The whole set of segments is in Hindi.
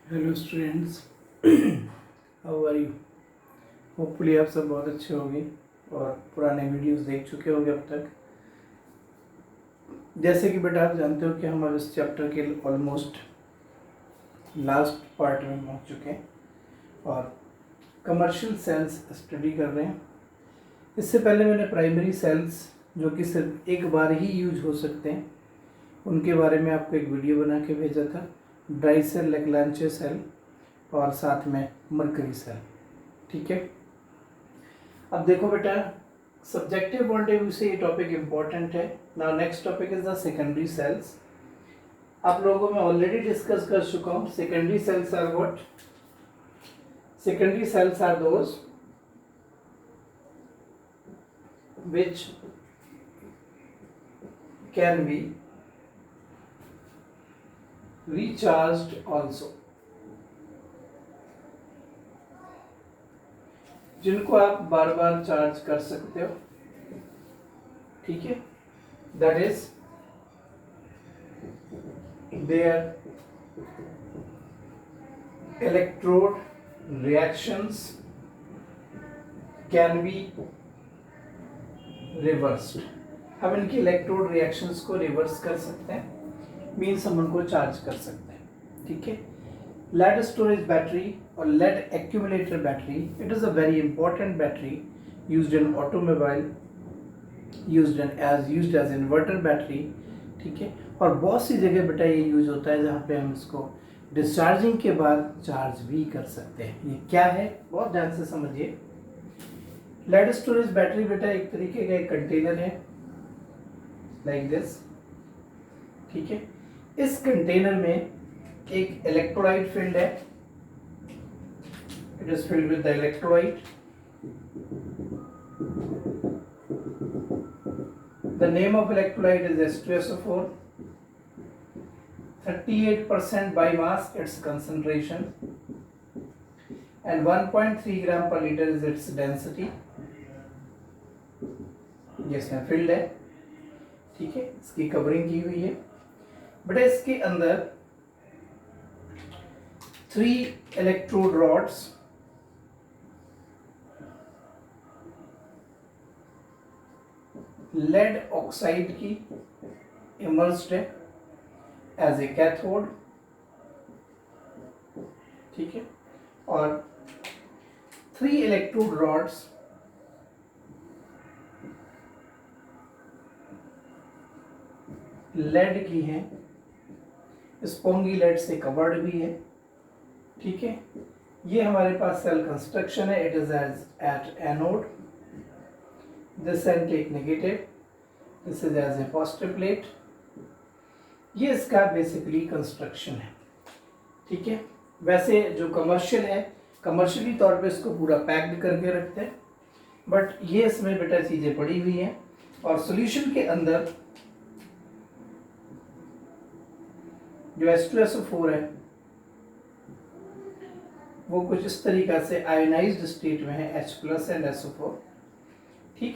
Hello students, how are you. Hopefully आप सब बहुत अच्छे होंगे और पुराने वीडियोस देख चुके होंगे अब तक। जैसे कि बेटा आप जानते हो कि हम अब इस चैप्टर के ऑलमोस्ट लास्ट पार्ट में पहुंच चुके हैं और कमर्शियल सेल्स स्टडी कर रहे हैं। इससे पहले मैंने प्राइमरी सेल्स जो कि सिर्फ एक बार ही यूज हो सकते हैं उनके बारे में आपको एक वीडियो बना के भेजा था, ड्राई सेल, लेग्रांजे सेल और साथ में मरकरी सेल। ठीक है, अब देखो बेटा, सब्जेक्टिव पॉइंट ऑफ व्यू से ये टॉपिक इंपॉर्टेंट है। Now next topic is the secondary cells. आप लोगों को मैं ऑलरेडी डिस्कस कर चुका हूँ। Secondary cells are what? Secondary cells are those which can be recharged also, जिनको आप बार बार चार्ज कर सकते हो। ठीक है, that is their electrode reactions can be reversed. हम इनकी इलेक्ट्रोड रिएक्शंस को रिवर्स कर सकते हैं, मीन्स हम उनको चार्ज कर सकते हैं। ठीक है, lead storage battery or lead accumulator battery, it is a very important battery used in automobile, used as inverter battery। ठीक है, और बहुत सी जगह बेटा ये यूज होता है जहाँ पे हम इसको डिस्चार्जिंग के बाद चार्ज भी कर सकते हैं। ये क्या है, बहुत ध्यान से समझिए। लेड स्टोरेज बैटरी बेटा एक तरीके का एक कंटेनर है लाइक दिस। ठीक है, इस कंटेनर में एक इलेक्ट्रोलाइट फील्ड है। It is filled with the electrolyte. The name of electrolyte is H2SO4। 38% by mass its concentration and 1.3 gram per liter is its density। जिसमें फील्ड है, ठीक है, इसकी कवरिंग की हुई है बेटा। इसके अंदर 3 इलेक्ट्रोड रॉड्स लेड ऑक्साइड की इमर्स्ड है एज ए कैथोड। ठीक है, और 3 इलेक्ट्रोड रॉड्स लेड की हैं, स्पोंगी लेड से कवर्ड भी है। ठीक है, ये हमारे पास सेल कंस्ट्रक्शन है। It is at anode, this end take negative, this is as a positive plate. ये इसका बेसिकली कंस्ट्रक्शन है। ठीक है, वैसे जो कमर्शियल है, कमर्शियली तौर पे इसको पूरा पैक्ड करके रखते हैं, बट ये इसमें बेटा चीजें पड़ी हुई हैं। और सॉल्यूशन के अंदर जो H2SO4 है वो कुछ इस तरीका से आयोनाइज्ड स्टेट में है, H+ एंड SO4। ठीक,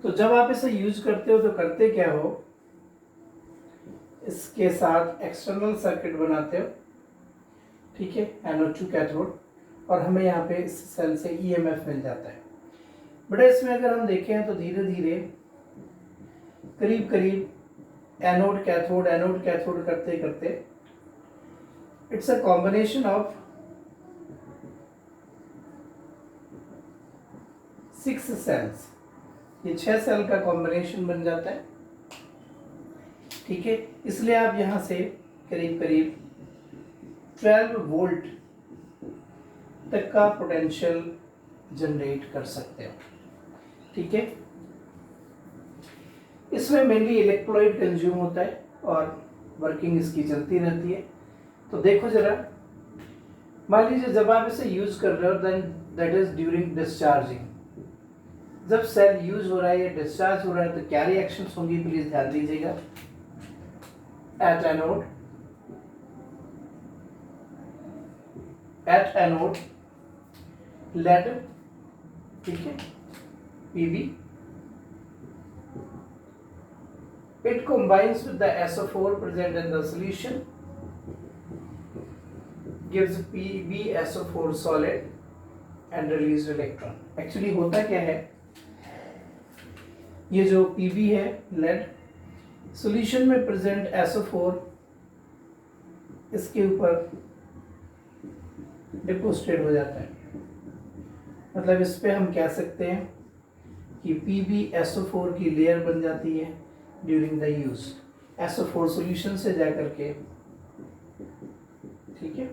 तो जब आप इसे यूज करते हो तो करते क्या हो, इसके साथ एक्सटर्नल सर्किट बनाते हो। ठीक है, NO2 कैथोड, और हमें यहाँ पे इस सेल से EMF मिल जाता है। बेटा इसमें अगर हम देखें तो धीरे धीरे करीब करीब एनोड कैथोड करते करते it's a combination of 6 cells. ये 6 सेल का कॉम्बिनेशन बन जाता है। ठीक है, इसलिए आप यहां से करीब करीब 12 वोल्ट तक का पोटेंशियल जनरेट कर सकते हो। ठीक है, इसमें मेनली इलेक्ट्रोलाइट कंज्यूम होता है और वर्किंग इसकी चलती रहती है। तो देखो जरा, मान लीजिए जब आप इसे यूज कर रहे हो, then that is during discharging. जब सेल यूज हो रहा है या डिस्चार्ज हो रहा है तो क्या रिएक्शंस होंगी, प्लीज ध्यान दीजिएगा। एट एनोड लेड, ठीक है, Pb, it combines with the SO4 present in the solution gives PbSO4 solid and released electron. Actually होता क्या है, ये जो Pb है लेड, सॉल्यूशन में प्रेजेंट SO4 इसके ऊपर डिपोजिटेड हो जाता है। मतलब इस पे हम कह सकते हैं कि PbSO4 की लेयर बन जाती है during the use. SO4 solution से जाकर के, ठीक है,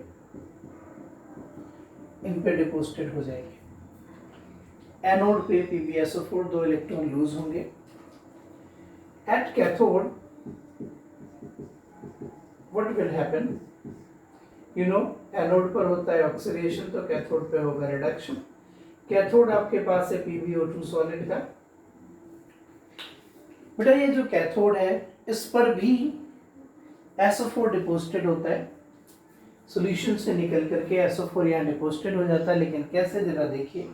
इन पे डिपोजिटेड हो जाएगी। एनोड पे PbSO4 2 इलेक्ट्रॉन लूज होंगे। At cathode what will happen, you know, anode पर होता है ऑक्सीडेशन तो कैथोड पे होगा रिडक्शन। कैथोड आपके पास है PbO2 सॉलिड का। बेटा ये जो कैथोड है इस पर भी SO4 डिपोजिटेड होता है, सॉल्यूशन से निकल करके SO4 यहाँ डिपोजिटेड हो जाता है। लेकिन कैसे, जरा देखिए,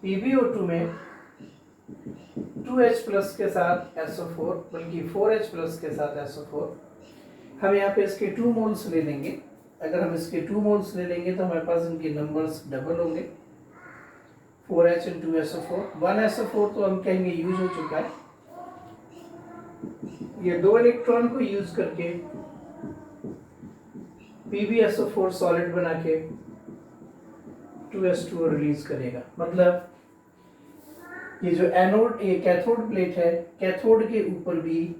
PbO2 में 2H प्लस के साथ SO4, बल्कि 4H प्लस के साथ SO4, हम यहाँ पे इसके 2 मोल्स ले लेंगे। अगर हम इसके 2 मोल्स ले लेंगे तो हमारे पास इनके नंबर्स डबल होंगे, 4H and 2SO4। 1SO4 तो हम कहेंगे यूज हो चुका है। ये 2 इलेक्ट्रॉन को यूज करके PbSO4 सॉलिड बना के 2S2 रिलीज करेगा। मतलब ये जो एनोड, ये कैथोड प्लेट है, कैथोड के ऊपर भी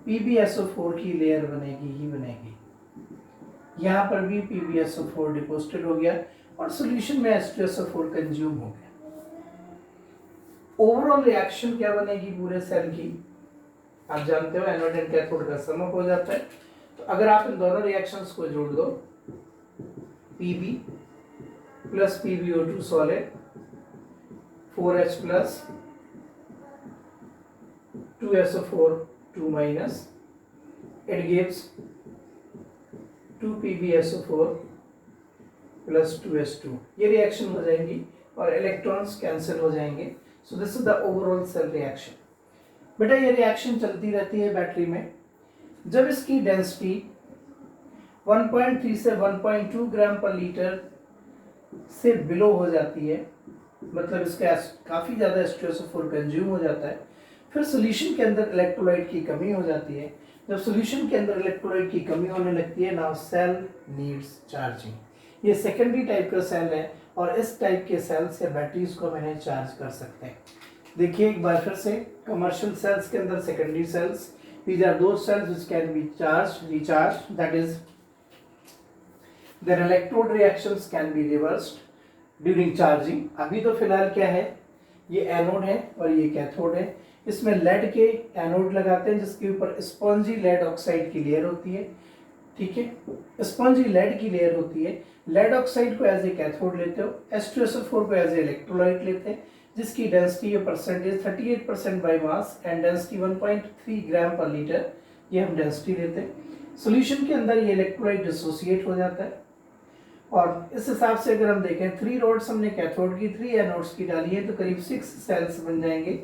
PbSO4 की लेयर बनेगी ही बनेगी। यहाँ पर भी PbSO4 डिपोजिटेड हो गया और सॉल्यूशन में H2SO4 कंज्यूम हो गया। ओवरऑल रिएक्शन क्या बनेगी पूरे सेल की, आप जानते हो एनोड एंड कैथोड का सम अप हो जाता है। तो अगर आप इन दोनों रिएक्शंस को जोड़ दो, Pb plus PbO2 solid 4H plus 2SO4 2 minus, it gives 2PbSO4 plus 2S2। ये रिएक्शन हो जाएंगी और इलेक्ट्रॉन्स कैंसिल हो जाएंगे। So this is the overall cell reaction. बेटा ये रिएक्शन चलती रहती है बैटरी में। जब इसकी डेंसिटी 1.3 से 1.2 ग्राम पर लीटर से बिलो हो जाती है, मतलब इसका काफ़ी ज़्यादा H2SO4 कंज्यूम हो जाता है, फिर सॉल्यूशन के अंदर इलेक्ट्रोलाइट की कमी हो जाती है। जब सॉल्यूशन के अंदर इलेक्ट्रोलाइट की कमी होने लगती है, नाउ सेल नीड्स चार्जिंग। ये सेकेंडरी टाइप का सेल है और इस टाइप के सेल से बैटरीज को मैंने चार्ज कर सकते हैं। देखिए एक बार फिर से, कमर्शियल सेल्स के अंदर secondary cells, these are those cells which can be charged, recharged, that is their electrode reactions can be reversed during charging। अभी तो फिलहाल क्या है, ये एनोड है और ये कैथोड है। इसमें लेड के एनोड लगाते हैं जिसके ऊपर स्पॉन्जी लेड ऑक्साइड की लेयर होती है, ठीक है, स्पॉन्जी लेड की लेयर होती है। लेड ऑक्साइड को एज ए कैथोड लेते हो, H2SO4 को एज ए इलेक्ट्रोलाइट लेते हैं, जिसकी डेंसिटी ये percentage 38% by mass and density 1.3 ग्राम पर लीटर, ये हम डेंसिटी लेते हैं। सॉल्यूशन के अंदर ये इलेक्ट्रोलाइट डिसोसिएट हो जाता है और इस हिसाब से अगर हम देखें 3 रोड्स हमने कैथोड की, 3 एनोड्स की डाली है, तो करीब 6 सेल्स बन जाएंगे,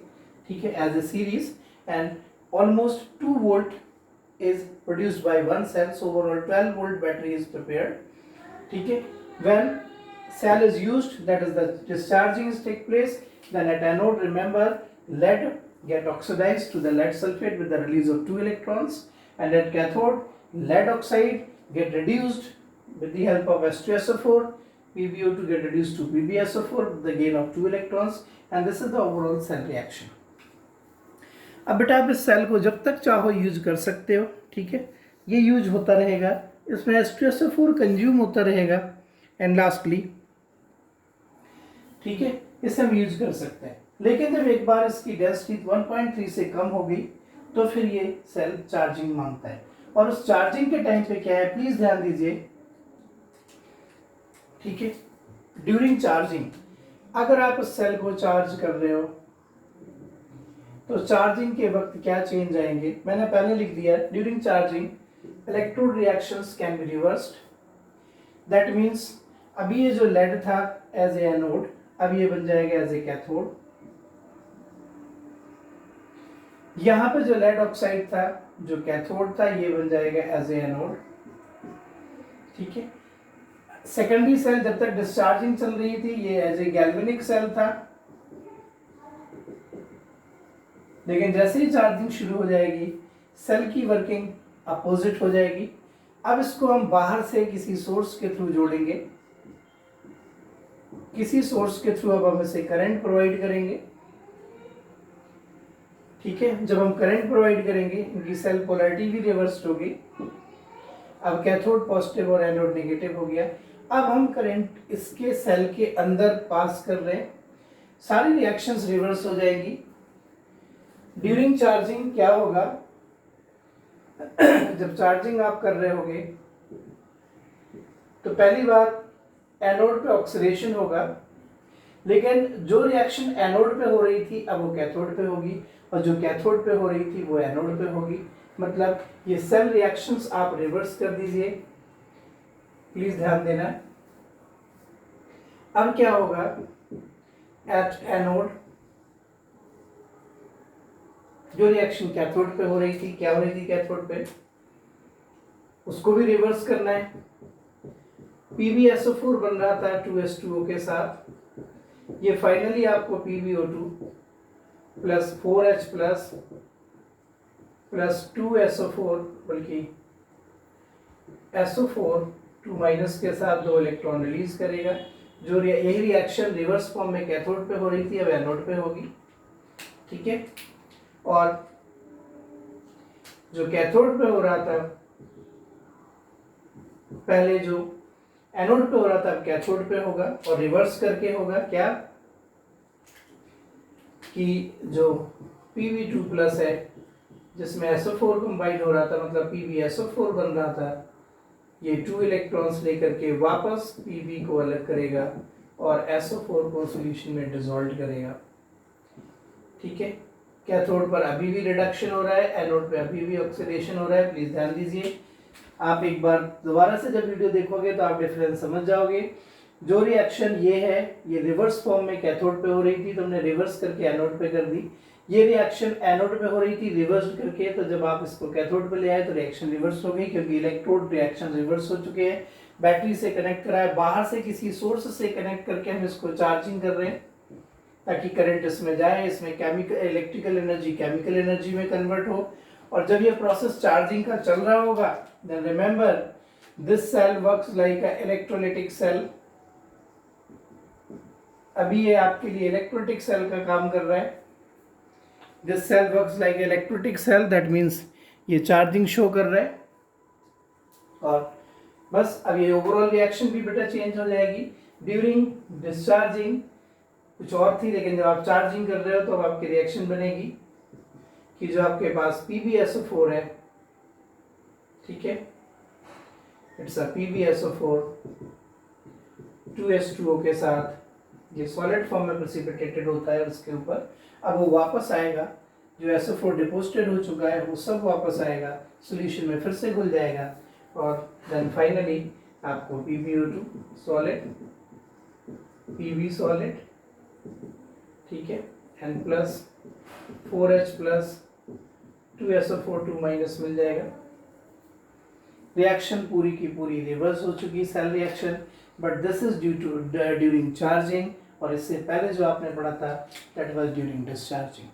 ठीक है, as a series, and almost 2 volt is produced by one cell, so overall 12 volt battery is prepared, ठीक है। when cell is used, that is the discharging is take place, then at anode remember lead get oxidized to the lead sulfate with the release of 2 electrons, and at cathode lead oxide get reduced with the help of H2SO4, PbO2 get reduced to PbSO4 with the gain of 2 electrons, and this is the overall cell reaction। अब बेटा आप इस सेल को जब तक चाहो यूज कर सकते हो, ठीक है, ये यूज होता रहेगा, इसमें H2SO4 कंज्यूम होता रहेगा, एंड लास्टली, ठीक है, इसे हम यूज कर सकते हैं। लेकिन जब एक बार इसकी डेंसिटी 1.3 से कम हो गई तो फिर ये सेल चार्जिंग मांगता है, और उस चार्जिंग के टाइम पे क्या है, प्लीज ध्यान दीजिए, ठीक है, ड्यूरिंग चार्जिंग अगर आप इस सेल को चार्ज कर रहे हो तो चार्जिंग के वक्त क्या चेंज आएंगे, मैंने पहले लिख दिया, during charging electrode reactions can be reversed. That means अभी ये जो लेड था एज ए एनोड, अब ये बन जाएगा एज ए कैथोड। यहाँ पे जो लेड ऑक्साइड था जो कैथोड था, ये बन जाएगा एज ए एनोड। ठीक है। सेकेंडरी सेल जब तक डिस्चार्जिंग चल रही थी ये एज ए गैल्वेनिक सेल था, लेकिन जैसे ही चार्जिंग शुरू हो जाएगी सेल की वर्किंग अपोजिट हो जाएगी। अब इसको हम बाहर से किसी सोर्स के थ्रू जोड़ेंगे, किसी सोर्स के थ्रू अब हम इसे करंट प्रोवाइड करेंगे। ठीक है, जब हम करंट प्रोवाइड करेंगे इनकी सेल पोलैरिटी भी रिवर्स्ड होगी। अब कैथोड पॉजिटिव और एनोड नेगेटिव हो गया। अब हम करंट इसके सेल के अंदर पास कर रहे हैं, सारी रिएक्शंस रिवर्स हो जाएंगी। ड्यूरिंग चार्जिंग क्या होगा, जब चार्जिंग आप कर रहे होगे तो पहली बात एनोड पे ऑक्सीडेशन होगा, लेकिन जो रिएक्शन एनोड पे हो रही थी अब वो कैथोड पे होगी, और जो कैथोड पे हो रही थी वो एनोड पे होगी। मतलब ये सेल रिएक्शंस आप रिवर्स कर दीजिए, प्लीज ध्यान देना। अब क्या होगा, एट एनोड जो रिएक्शन कैथोड पे हो रही थी, क्या हो रही थी कैथोड पे, उसको भी रिवर्स करना है। PbSO4 बन रहा था 2H2O के साथ, ये फाइनली आपको PbO2 plus 4H plus 2SO4 बल्कि SO4 2 माइनस के साथ 2 इलेक्ट्रॉन रिलीज करेगा। जो यही रिएक्शन रिवर्स फॉर्म में कैथोड पे हो रही थी अब एनोड पे होगी। ठीक है, और जो कैथोड पे हो रहा था पहले, जो एनोड पे हो रहा था अब कैथोड पे होगा, और रिवर्स करके होगा क्या कि जो Pb2 प्लस है जिसमें SO4 कंबाइन हो रहा था, मतलब PbSO4 बन रहा था, ये 2 इलेक्ट्रॉन्स लेकर के वापस Pb को अलग करेगा और SO4 को सॉल्यूशन में डिसॉल्व करेगा। ठीक है, कैथोड पर अभी भी रिडक्शन हो रहा है, एनोड पे अभी भी ऑक्सीडेशन हो रहा है। प्लीज ध्यान दीजिए, आप एक बार दोबारा से जब वीडियो देखोगे तो आप डिफरेंस समझ जाओगे। जो रिएक्शन ये है ये रिवर्स फॉर्म में कैथोड पे हो रही थी तो हमने रिवर्स करके एनोड पे कर दी। ये रिएक्शन एनोड पे हो रही थी रिवर्स करके, तो जब आप इसको कैथोड पे ले आए तो रिएक्शन रिवर्स हो गई, क्योंकि इलेक्ट्रोड रिएक्शन रिवर्स हो चुके हैं। बैटरी से कनेक्ट कराए, बाहर से किसी सोर्स से कनेक्ट करके हम इसको चार्जिंग कर रहे हैं ताकि करंट इसमें जाए, इसमें chemical electrical energy chemical energy में कन्वर्ट हो। और जब ये प्रोसेस चार्जिंग का चल रहा होगा, then remember this cell works like a electrolytic cell. अभी ये आपके लिए इलेक्ट्रोलाइटिक सेल का काम कर रहा है। This cell works like electrolytic cell, that means ये चार्जिंग शो कर रहा है। और बस अब ये ओवरऑल रिएक्शन भी बेटा चेंज हो जाएगी। ड्यूरिंग डिस्चार्जिंग कुछ और थी, लेकिन जब आप चार्जिंग कर रहे हो तो अब आपकी रिएक्शन बनेगी कि जो आपके पास PbSO4 है, ठीक है, इट्स अ PbSO4 2H2O के साथ ये सॉलिड फॉर्म में प्रेसिपिटेटेड होता है, उसके ऊपर अब वो वापस आएगा, जो SO4 डिपोजिटेड हो चुका है वो सब वापस आएगा, सॉल्यूशन में फिर से घुल जाएगा, और देन फाइनली आपको PbO2 सॉलिड, Pb सॉलिड, ठीक है, and plus 4H plus 2SO4 2 minus मिल जाएगा। रिएक्शन पूरी की पूरी रिवर्स हो चुकी cell reaction, but this is due to during charging, और इससे पहले जो आपने पढ़ा था that was during discharging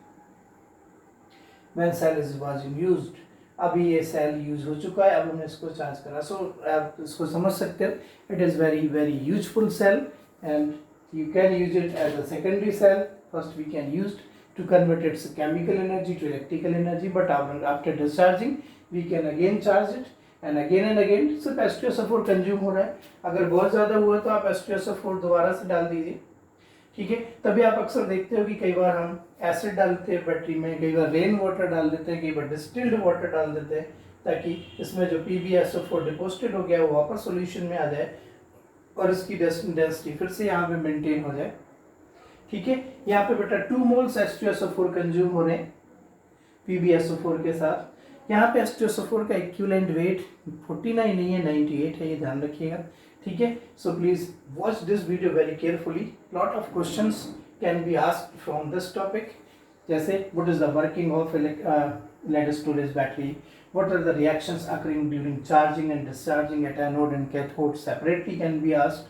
when cell is was used. अभी ये सेल यूज हो चुका है, अब हमने इसको चार्ज करा। सो आप इसको समझ सकते हो, it is very very useful cell and you can use it as a secondary cell. First we can use to convert its chemical energy to electrical energy, but after discharging we can again charge it and again सिर्फ H2SO4 कंज्यूम हो रहा है। अगर बहुत ज़्यादा हुआ तो आप H2SO4 दोबारा से डाल दीजिए, ठीक है। तभी आप अक्सर देखते हो कि कई बार हम एसिड डालते हैं बैटरी में, कई बार रेन वाटर डाल देते हैं, कई बार डिस्टिल्ड वाटर डाल देते हैं, ताकि इसमें जो PbSO4 डिपोजिटेड हो गया वो वापस सॉल्यूशन में आ जाए और इसकी डेंसिटी फिर से यहाँ पे मेंटेन हो जाए, ठीक है। यहाँ पे बेटा 2 मोल्स H2SO4 कंज्यूम हो रहे हैं PbSO4 के साथ। यहाँ पे H2SO4 का इक्विवेलेंट वेट 49 नहीं है, 98 है, ये ध्यान रखिएगा, ठीक है। So please watch this video very carefully, lot of questions can be asked from this topic. जैसे what is the working of lead storage battery, what are the reactions occurring during charging and discharging at anode and cathode separately can be asked,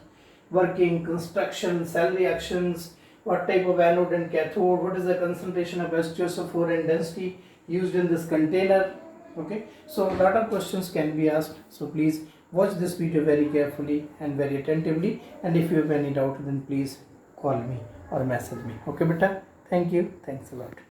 working, construction, cell reactions, what type of anode and cathode, what is the concentration of H2SO4 and density used in this container. Okay, so a lot of questions can be asked, so please watch this video very carefully and very attentively, and if you have any doubt then please call me or message me. Okay beta, thank you, thanks a lot.